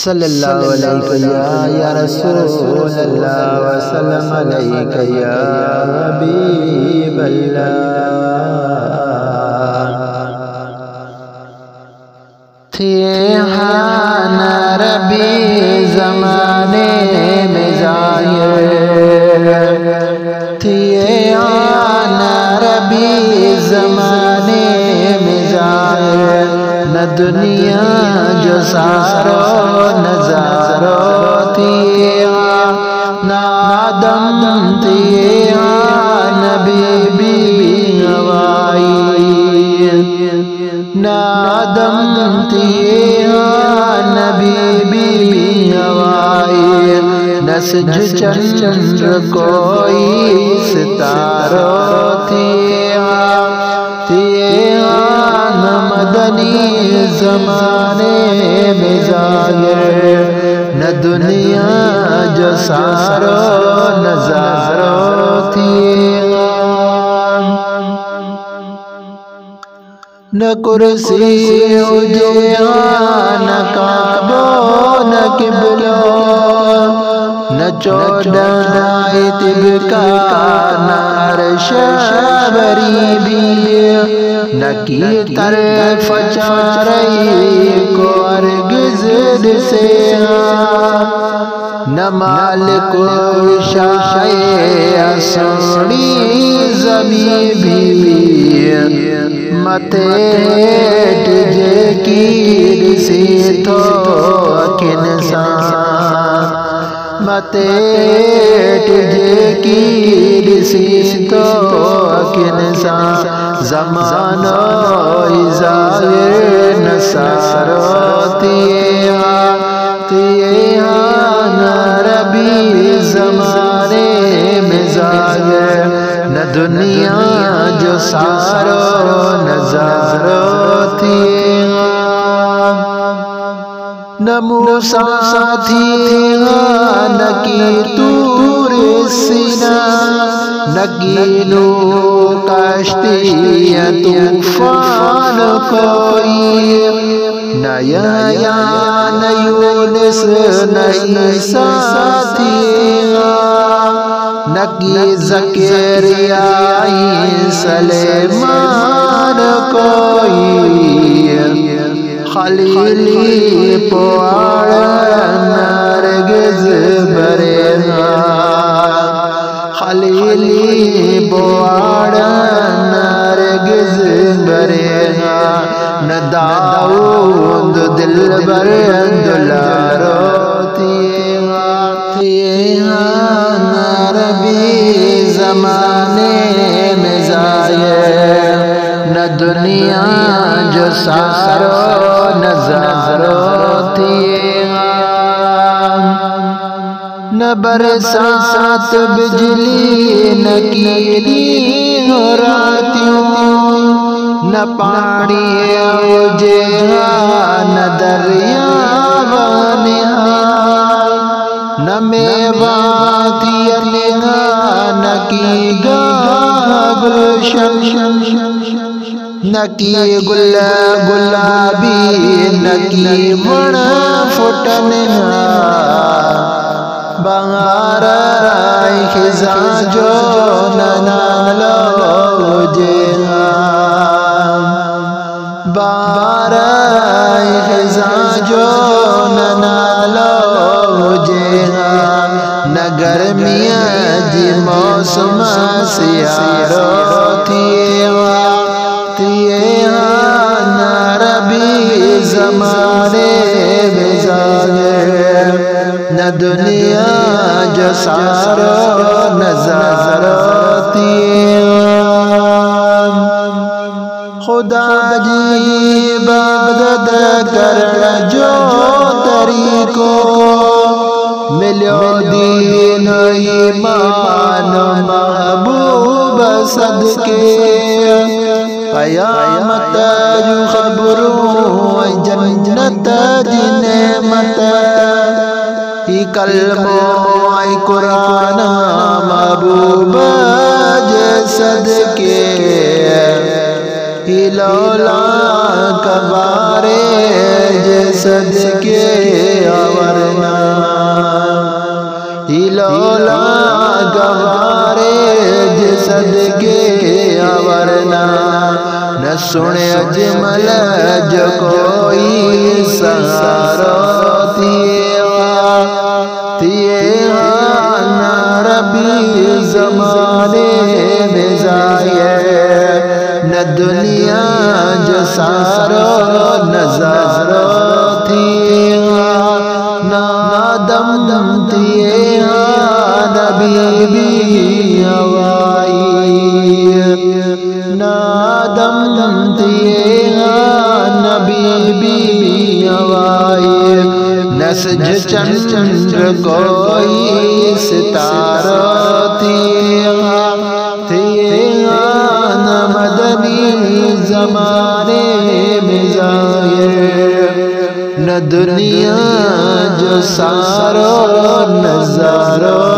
صلی اللہ علیہ یا رسول اللہ وسلم علیہ یا حبیب اللہ تھے نبی زمانے میں ظاہر تھے نبی زمانے میں ظاہر نہ دنیا جو سارو نظارو تھی نہ آدم تھی نبی بی ہوائی نہ آدم تھی نبی بی ہوائی نسج چندر کوئی ستارو تھی مدنی زمانے میں ظاہر نہ دنیا جو سارو نظارو تھی نہ کرسی نہ کعبہ نہ قبلہ نہ چودھائی طب کا نہ عرش بری بھی نہ کی طرف چارئی کو ارگز سے نہ مالک شاہ سوڑی زمین بھی متیٹ جے کیر سی تو کنسان متیٹ جے کیر سی تو کنسان زمانو ظاہر نصارو تیہاں ربی زمانے میں ظاہر نہ دنیا جو سارو نظارو تھی نہ موسیٰ تھی نہ کی طور سینا نہ گیلو کشتی طوفان کوئی نہ یحییٰ نہ یونس نہ عیسیٰ تھی نہ کی زکریا سلیمان کوئی خلیلی پوار نرگز برنا خلیلی پوار نرگز برنا نہ داؤد دل بر دلارو ربی زمانے میں ظاہر نہ دنیا جو سارو نظارو تھی نہ برسات بجلی نہ کیلی راتیوں نہ پانی اوجے نہ دریا نہ میوہ تھی نہ کی گلشن نہ کی گلابی نہ کی بڑ فٹن بہار خزاں جو نالو جے بہار خزاں جو نالو جے نہ گرمیاں جی موسم سیارو تھی نہ ربی زمانے میں ظاہر نہ دنیا جو سارو نظارو تھی خدا جی عبادت کرنا جو طریقو ملیو دین ایمان محبوب صدقے قیامت جو خبروں جنت دی نعمت ای کلمو ای قرآن محبوب جے صدقے ای لولا کبارے جے صدقے ورنہ لولا گوارے صدقے ورنہ نہ سنے اجمل جو کوئی سہارا تیے نہ ربی زمانے میں ضائع نہ دنیا جو سارا نظارہ تیے نہ دم تیے نبی بھی ہوائی نادم تیے نبی بھی ہوائی نسج چندر کوئی ستارہ تیے نہ مدنی زمانے میں ظاہر نہ دنیا جو سارا نظارہ